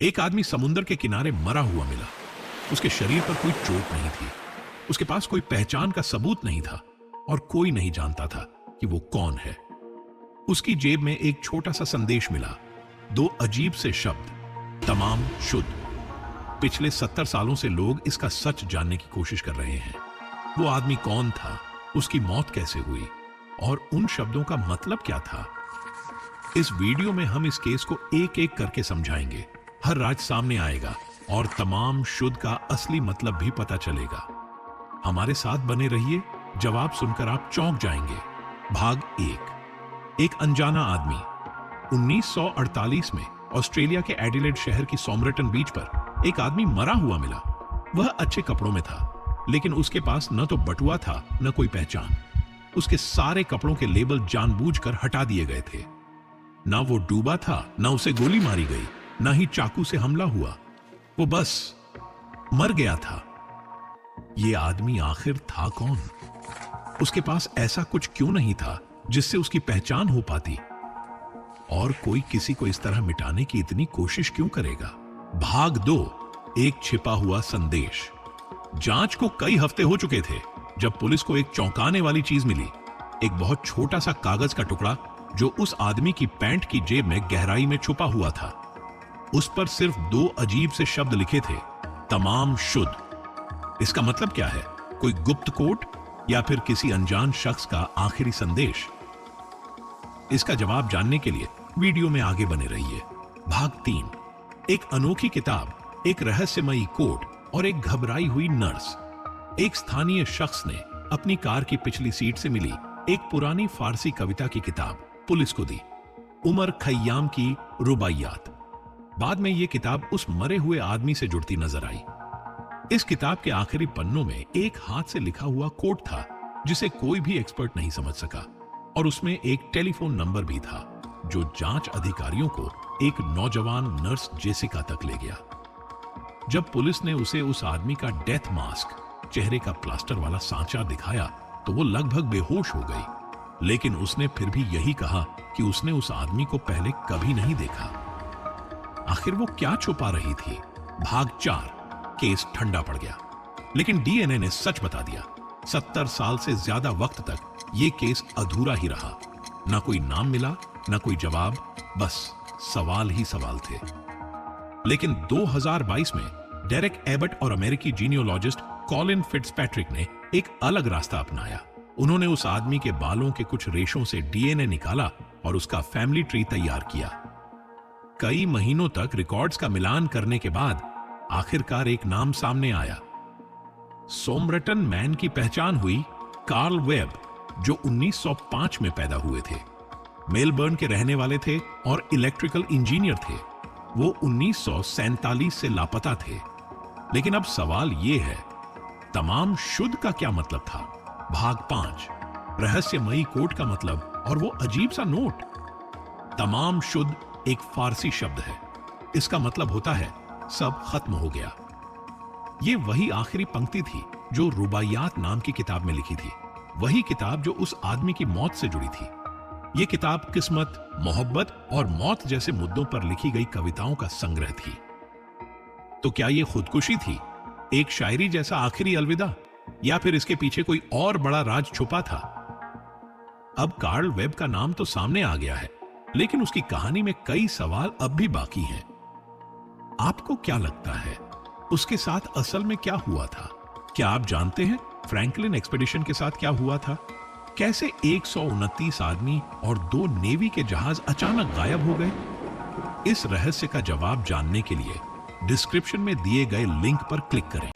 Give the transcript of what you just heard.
एक आदमी समुद्र के किनारे मरा हुआ मिला। उसके शरीर पर कोई चोट नहीं थी। उसके पास कोई पहचान का सबूत नहीं था और कोई नहीं जानता था कि वो कौन है। उसकी जेब में एक छोटा सा संदेश मिला, 2 अजीब से शब्द, तमाम शुद्ध। पिछले 70 सालों से लोग इसका सच जानने की कोशिश कर रहे हैं। वो आदमी कौन था, उसकी मौत कैसे हुई और उन शब्दों का मतलब क्या था। इस वीडियो में हम इस केस को एक एक करके समझाएंगे। हर राज सामने आएगा और तमाम शुद्ध का असली मतलब भी पता चलेगा। हमारे साथ बने रहिए, जवाब सुनकर आप चौंक जाएंगे। भाग 1। एक अनजाना आदमी। 1948 में ऑस्ट्रेलिया के एडिलेड शहर की सोमरटन बीच पर एक आदमी मरा हुआ मिला। वह अच्छे कपड़ों में था, लेकिन उसके पास न तो बटुआ था न कोई पहचान। उसके सारे कपड़ों के लेबल जानबूझकर हटा दिए गए थे। ना वो डूबा था, ना उसे गोली मारी गई, ना ही चाकू से हमला हुआ। वो बस मर गया था। ये आदमी आखिर था कौन? उसके पास ऐसा कुछ क्यों नहीं था जिससे उसकी पहचान हो पाती? और कोई किसी को इस तरह मिटाने की इतनी कोशिश क्यों करेगा? भाग 2। एक छिपा हुआ संदेश। जांच को कई हफ्ते हो चुके थे जब पुलिस को एक चौंकाने वाली चीज मिली। एक बहुत छोटा सा कागज का टुकड़ा जो उस आदमी की पैंट की जेब में गहराई में छुपा हुआ था। उस पर सिर्फ 2 अजीब से शब्द लिखे थे, तमाम शुद्ध। इसका मतलब क्या है? कोई गुप्त कोड या फिर किसी अनजान शख्स का आखिरी संदेश? इसका जवाब जानने के लिए वीडियो में आगे बने रहिए। भाग 3। एक अनोखी किताब, एक रहस्यमयी कोड और एक घबराई हुई नर्स। एक स्थानीय शख्स ने अपनी कार की पिछली सीट से मिली एक पुरानी फारसी कविता की किताब पुलिस को दी। उमर खय्याम की रुबाइयात। बाद में यह किताब उस मरे हुए आदमी से जुड़ती नजर आई। इस किताब के आखिरी पन्नों में एक हाथ से लिखा हुआ कोड था जिसे कोई भी एक्सपर्ट नहीं समझ सका, और उसमें एक टेलीफोन नंबर भी था जो जांच अधिकारियों को एक नौजवान नर्स जेसिका तक ले गया। जब पुलिस ने उसे उस आदमी का डेथ मास्क, चेहरे का प्लास्टर वाला सांचा दिखाया तो वो लगभग बेहोश हो गई, लेकिन उसने फिर भी यही कहा कि उसने उस आदमी को पहले कभी नहीं देखा। आखिर वो क्या छुपा रही थी? भाग 4। केस ठंडा पड़ गया, लेकिन डीएनए ने सच बता दिया। 70 साल से ज्यादा वक्त तक ये केस अधूरा ही रहा। ना कोई नाम मिला, ना कोई जवाब, बस सवाल ही सवाल थे। लेकिन 2022 में डेरेक एबट और अमेरिकी जीनियोलॉजिस्ट कॉलिन फिट्जपैट्रिक ने एक अलग रास्ता अपनाया। उन्होंने उस आदमी के बालों के कुछ रेशों से डीएनए निकाला और उसका फैमिली ट्री तैयार किया। कई महीनों तक रिकॉर्ड्स का मिलान करने के बाद आखिरकार एक नाम सामने आया। सोमरटन मैन की पहचान हुई, कार्ल वेब, जो 1905 में पैदा हुए थे। मेलबर्न के रहने वाले थे और इलेक्ट्रिकल इंजीनियर थे। वो 1947 से लापता थे। लेकिन अब सवाल यह है, तमाम शुद्ध का क्या मतलब था? भाग 5। रहस्यमयी कोड का मतलब और वो अजीब सा नोट। तमाम शुद्ध एक फारसी शब्द है। इसका मतलब होता है सब खत्म हो गया। ये वही आखिरी पंक्ति थी जो रुबाइयात नाम की किताब में लिखी थी। वही किताब जो उस आदमी की मौत से जुड़ी थी। ये किताब किस्मत, मोहब्बत और मौत जैसे मुद्दों पर लिखी गई कविताओं का संग्रह थी। तो क्या ये खुदकुशी थी, एक शायरी जैसा आखिरी अलविदा, या फिर इसके पीछे कोई और बड़ा राज छुपा था? अब कार्ल वेब का नाम तो सामने आ गया है, लेकिन उसकी कहानी में कई सवाल अब भी बाकी हैं। आपको क्या लगता है, उसके साथ असल में क्या हुआ था? क्या आप जानते हैं फ्रैंकलिन एक्सपेडिशन के साथ क्या हुआ था? कैसे 129 आदमी और 2 नेवी के जहाज अचानक गायब हो गए? इस रहस्य का जवाब जानने के लिए डिस्क्रिप्शन में दिए गए लिंक पर क्लिक करें।